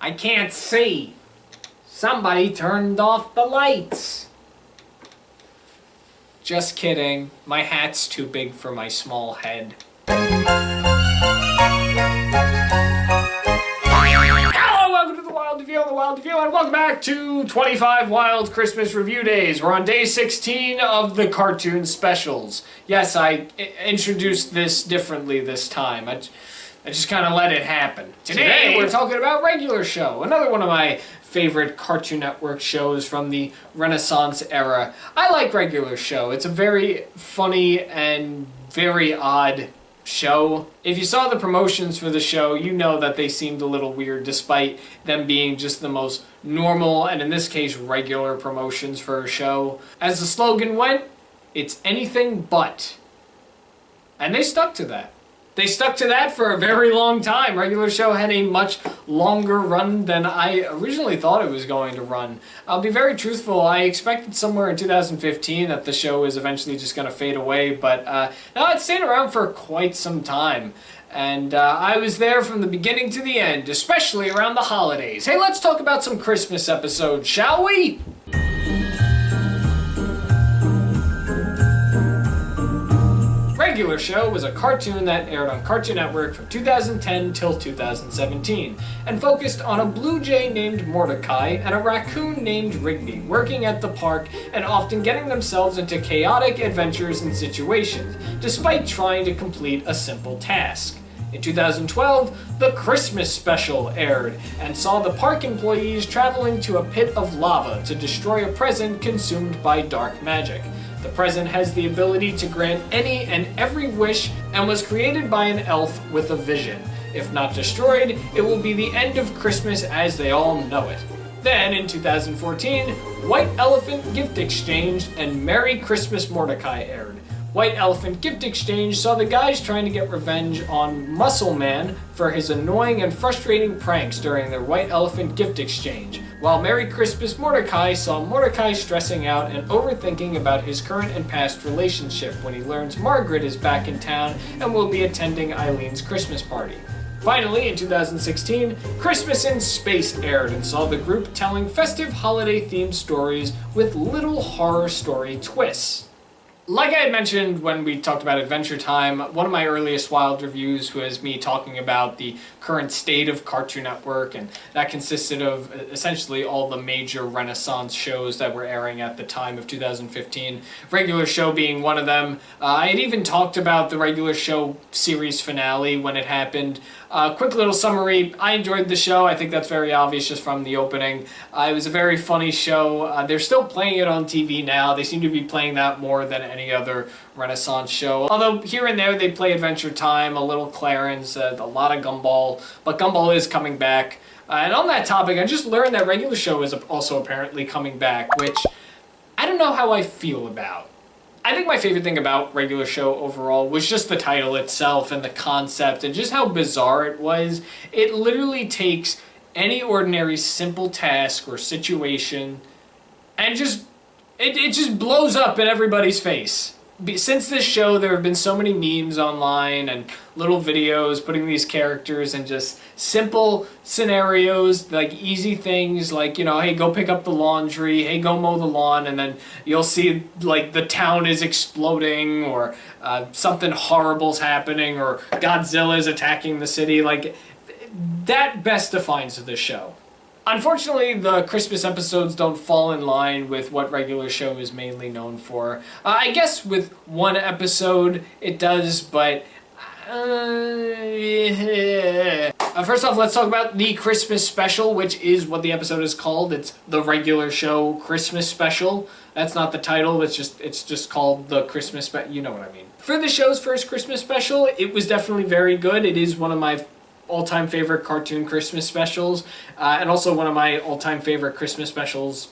I can't see. Somebody turned off the lights. Just kidding. My hat's too big for my small head. Hello, welcome to the Wild Review on the Wild Review, and welcome back to 25 Wild Christmas Review Days. We're on day 16 of the cartoon specials. Yes, I introduced this differently this time. I just kind of let it happen. Today we're talking about Regular Show, another one of my favorite Cartoon Network shows from the Renaissance era. I like Regular Show. It's a very funny and very odd show. If you saw the promotions for the show, you know that they seemed a little weird despite them being just the most normal, and in this case, regular promotions for a show. As the slogan went, it's anything but. And they stuck to that. They stuck to that for a very long time. Regular Show had a much longer run than I originally thought it was going to run. I'll be very truthful, I expected somewhere in 2015 that the show is eventually just going to fade away, but no, it stayed around for quite some time. And I was there from the beginning to the end, especially around the holidays. Hey, let's talk about some Christmas episodes, shall we? Regular Show was a cartoon that aired on Cartoon Network from 2010 till 2017, and focused on a blue jay named Mordecai and a raccoon named Rigby working at the park and often getting themselves into chaotic adventures and situations, despite trying to complete a simple task. In 2012, the Christmas special aired and saw the park employees traveling to a pit of lava to destroy a present consumed by dark magic. The present has the ability to grant any and every wish and was created by an elf with a vision. If not destroyed, it will be the end of Christmas as they all know it. Then, in 2014, White Elephant Gift Exchange and Merry Christmas Mordecai aired. White Elephant Gift Exchange saw the guys trying to get revenge on Muscle Man for his annoying and frustrating pranks during their White Elephant Gift Exchange, while Merry Christmas Mordecai saw Mordecai stressing out and overthinking about his current and past relationship when he learns Margaret is back in town and will be attending Eileen's Christmas party. Finally, in 2016, Christmas in Space aired and saw the group telling festive holiday-themed stories with little horror story twists. Like I had mentioned when we talked about Adventure Time, one of my earliest Wild reviews was me talking about the current state of Cartoon Network, and that consisted of essentially all the major Renaissance shows that were airing at the time of 2015, Regular Show being one of them. I had even talked about the Regular Show series finale when it happened. Quick little summary, I enjoyed the show. I think that's very obvious just from the opening. It was a very funny show. They're still playing it on TV now. They seem to be playing that more than any other Renaissance show. Although here and there they play Adventure Time, a little Clarence, a lot of Gumball, but Gumball is coming back. And on that topic, I just learned that Regular Show is also apparently coming back, which I don't know how I feel about. I think my favorite thing about Regular Show overall was just the title itself and the concept and just how bizarre it was. It literally takes any ordinary simple task or situation and it just blows up in everybody's face. Since this show, there have been so many memes online and little videos putting these characters in just simple scenarios, like easy things like, you know, hey, go pick up the laundry, hey, go mow the lawn, and then you'll see, like, the town is exploding, or something horrible's happening, or Godzilla's attacking the city. Like, that best defines the show. Unfortunately, the Christmas episodes don't fall in line with what Regular Show is mainly known for. I guess with one episode it does, but first off, let's talk about the Christmas special, which is what the episode is called. It's the Regular Show Christmas special. That's not the title, it's just called the Christmas special. You know what I mean. For the show's first Christmas special, it was definitely very good. It is one of my all-time favorite cartoon Christmas specials, and also one of my all-time favorite Christmas specials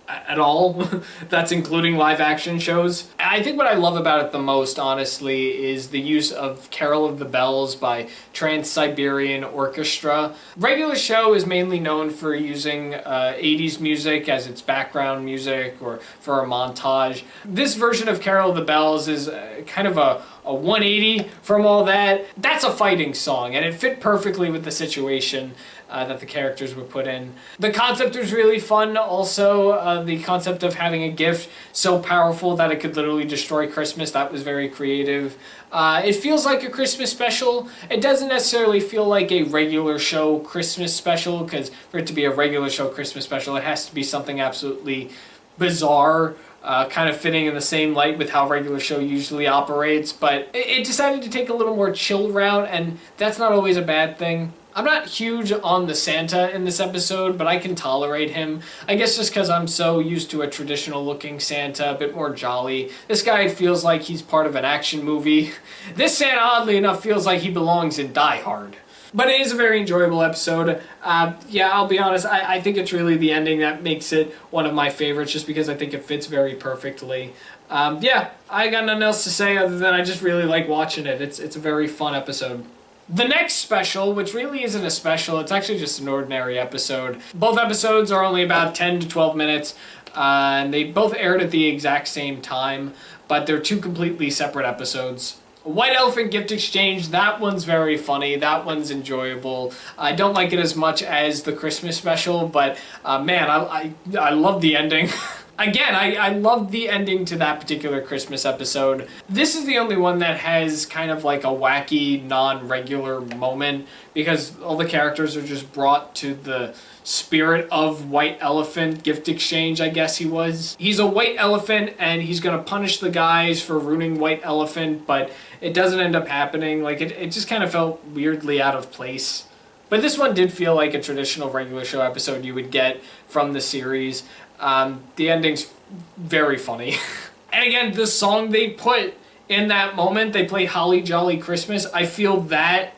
at all. That's including live-action shows. I think what I love about it the most, honestly, is the use of Carol of the Bells by Trans-Siberian Orchestra. Regular Show is mainly known for using 80s music as its background music or for a montage. This version of Carol of the Bells is kind of a a 180 from all that. That's a fighting song, and it fit perfectly with the situation that the characters were put in. The concept was really fun. Also, the concept of having a gift so powerful that it could literally destroy Christmas, that was very creative. It feels like a Christmas special. It doesn't necessarily feel like a regular show Christmas special, because for it to be a regular show Christmas special, it has to be something absolutely bizarre, kind of fitting in the same light with how regular show usually operates. But it decided to take a little more chill route, and that's not always a bad thing. I'm not huge on the Santa in this episode, but I can tolerate him. I guess just because I'm so used to a traditional looking Santa, a bit more jolly. This guy feels like he's part of an action movie. This Santa, oddly enough, feels like he belongs in Die Hard. But it is a very enjoyable episode. Yeah, I'll be honest, I think it's really the ending that makes it one of my favorites, just because I think it fits very perfectly. Yeah, I got nothing else to say other than I just really like watching it. It's a very fun episode. The next special, which really isn't a special, it's actually just an ordinary episode. Both episodes are only about 10 to 12 minutes, and they both aired at the exact same time, but they're two completely separate episodes. White Elephant Gift Exchange, that one's very funny, that one's enjoyable. I don't like it as much as the Christmas special, but man, I love the ending. Again, I love the ending to that particular Christmas episode. This is the only one that has kind of like a wacky, non-regular moment, because all the characters are just brought to the spirit of White Elephant Gift Exchange, I guess he was. He's a white elephant, and he's gonna punish the guys for ruining White Elephant, but it doesn't end up happening. Like, it just kind of felt weirdly out of place. But this one did feel like a traditional regular show episode you would get from the series. The ending's very funny. And again, the song they put in that moment, they play Holly Jolly Christmas, I feel that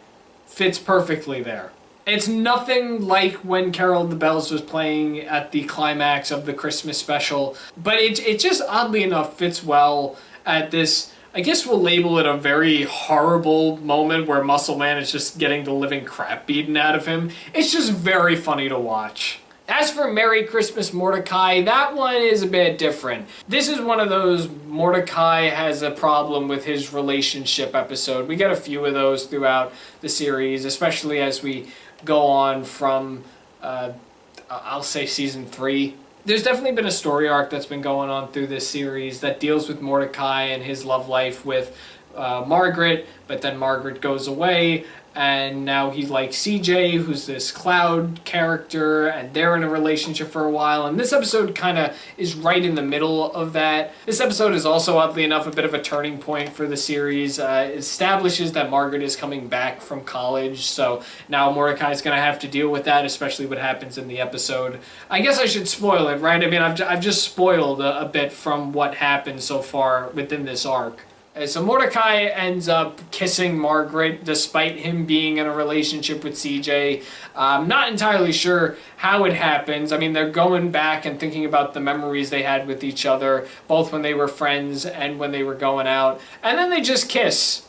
fits perfectly there. It's nothing like when Carol of the Bells was playing at the climax of the Christmas special, but it just oddly enough fits well at this, I guess we'll label it a very horrible moment where Muscle Man is just getting the living crap beaten out of him. It's just very funny to watch. As for Merry Christmas Mordecai, that one is a bit different. This is one of those Mordecai has a problem with his relationship episode. We get a few of those throughout the series, especially as we go on from, I'll say season 3. There's definitely been a story arc that's been going on through this series that deals with Mordecai and his love life with Margaret, but then Margaret goes away, and now he likes CJ, who's this cloud character, and they're in a relationship for a while, and this episode kind of is right in the middle of that. This episode is also, oddly enough, a bit of a turning point for the series. It establishes that Margaret is coming back from college, so now Mordecai's going to have to deal with that, especially what happens in the episode. I guess I should spoil it, right? I mean, I've just spoiled a bit from what happened so far within this arc. So Mordecai ends up kissing Margaret despite him being in a relationship with CJ. I'm not entirely sure how it happens. I mean, they're going back and thinking about the memories they had with each other, both when they were friends and when they were going out. And then they just kiss.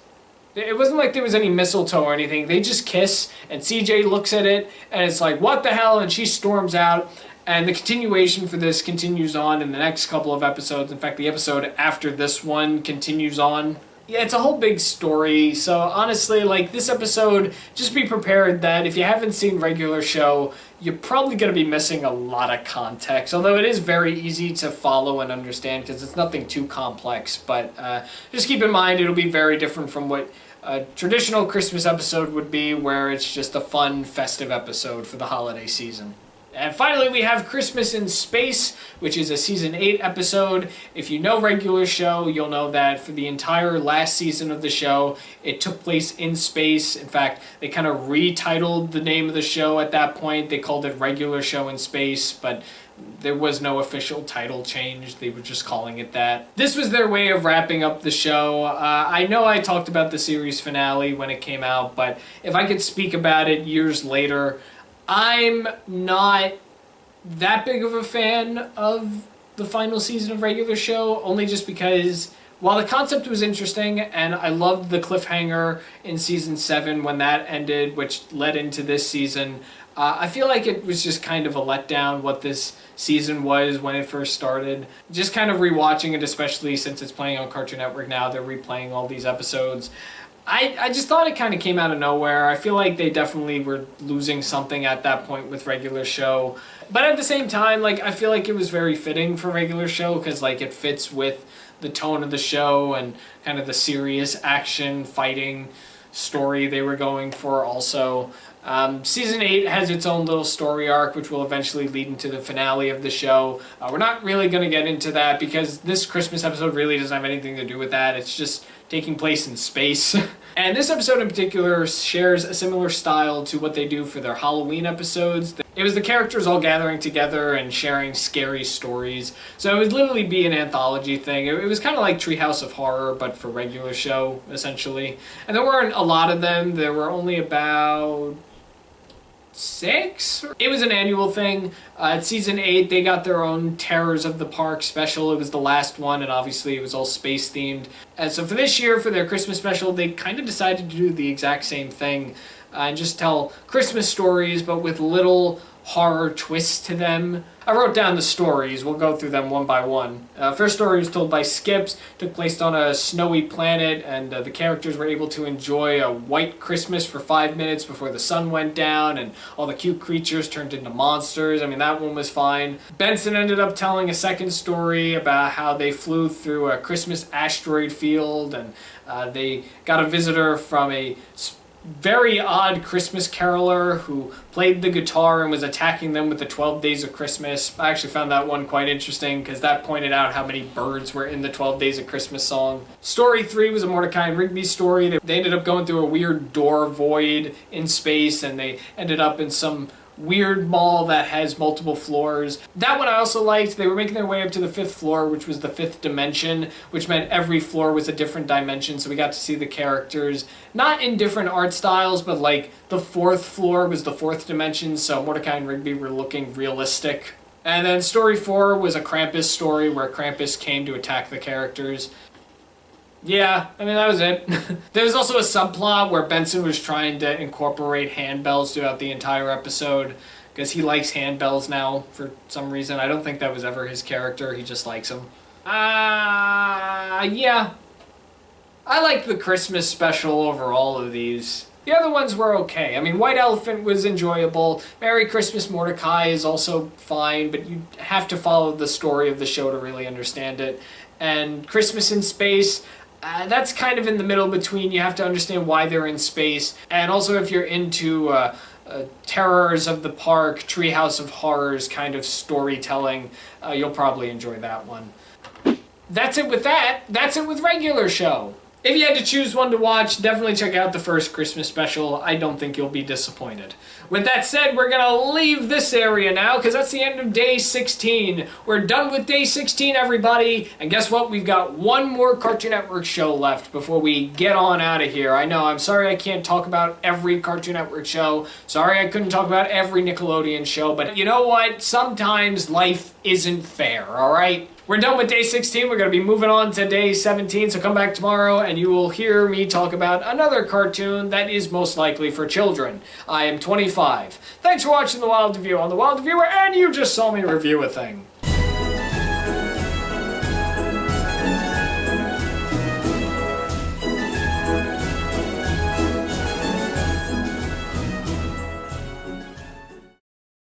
It wasn't like there was any mistletoe or anything. They just kiss, and CJ looks at it, and it's like, what the hell? And she storms out. And the continuation for this continues on in the next couple of episodes. In fact, the episode after this one continues on. Yeah, it's a whole big story. So honestly, like, this episode, just be prepared that if you haven't seen regular show, you're probably going to be missing a lot of context. Although it is very easy to follow and understand because it's nothing too complex. But just keep in mind, it'll be very different from what a traditional Christmas episode would be, where it's just a fun, festive episode for the holiday season. And finally, we have Christmas in Space, which is a Season 8 episode. If you know regular show, you'll know that for the entire last season of the show, it took place in space. In fact, they kind of retitled the name of the show at that point. They called it Regular Show in Space, but there was no official title change. They were just calling it that. This was their way of wrapping up the show. I know I talked about the series finale when it came out, but if I could speak about it years later, I'm not that big of a fan of the final season of regular show, only just because while the concept was interesting and I loved the cliffhanger in season 7 when that ended, which led into this season, I feel like it was just kind of a letdown what this season was when it first started. Just kind of rewatching it, especially since it's playing on Cartoon Network now, they're replaying all these episodes. I just thought it kind of came out of nowhere. I feel like they definitely were losing something at that point with regular show. But at the same time, like, I feel like it was very fitting for regular show because, like, it fits with the tone of the show and kind of the serious action fighting story they were going for also. Season 8 has its own little story arc, which will eventually lead into the finale of the show. We're not really going to get into that because this Christmas episode really doesn't have anything to do with that. It's just taking place in space. And this episode in particular shares a similar style to what they do for their Halloween episodes. It was the characters all gathering together and sharing scary stories. So it would literally be an anthology thing. It was kind of like Treehouse of Horror, but for regular show, essentially. And there weren't a lot of them. There were only about 6? It was an annual thing. At season 8, they got their own Terrors of the Park special. It was the last one, and obviously it was all space themed. And so for this year, for their Christmas special, they kind of decided to do the exact same thing and just tell Christmas stories, but with little horror twists to them. I wrote down the stories. We'll go through them one by one. First story was told by Skips, took place on a snowy planet, and the characters were able to enjoy a white Christmas for 5 minutes before the sun went down, and all the cute creatures turned into monsters. I mean, that one was fine. Benson ended up telling a second story about how they flew through a Christmas asteroid field, and they got a visitor from a very odd Christmas caroler who played the guitar and was attacking them with the 12 Days of Christmas. I actually found that one quite interesting because that pointed out how many birds were in the 12 Days of Christmas song. Story 3 was a Mordecai and Rigby story. They ended up going through a weird door void in space, and they ended up in some weird mall that has multiple floors. That one I also liked. They were making their way up to the 5th floor, which was the 5th dimension, which meant every floor was a different dimension, so we got to see the characters not in different art styles, but like the 4th floor was the 4th dimension, so Mordecai and Rigby were looking realistic. And then story 4 was a Krampus story where Krampus came to attack the characters. Yeah, I mean, that was it. There was also a subplot where Benson was trying to incorporate handbells throughout the entire episode because he likes handbells now for some reason. I don't think that was ever his character. He just likes them. Yeah. I liked the Christmas special over all of these. The other ones were okay. I mean, White Elephant was enjoyable. Merry Christmas Mordecai is also fine, but you have to follow the story of the show to really understand it. And Christmas in Space, that's kind of in the middle between. You have to understand why they're in space. And also if you're into Terrors of the Park, Treehouse of Horrors kind of storytelling, you'll probably enjoy that one. That's it with that. That's it with regular show. If you had to choose one to watch, definitely check out the first Christmas special. I don't think you'll be disappointed. With that said, we're gonna leave this area now, because that's the end of day 16. We're done with day 16, everybody. And guess what? We've got one more Cartoon Network show left before we get on out of here. I know, I'm sorry I can't talk about every Cartoon Network show. Sorry I couldn't talk about every Nickelodeon show. But you know what? Sometimes life isn't fair, alright? We're done with day 16. We're going to be moving on to day 17, so come back tomorrow and you will hear me talk about another cartoon that is most likely for children. I am 25. Thanks for watching The Wild Review on The Wild Reviewer, and you just saw me review a thing.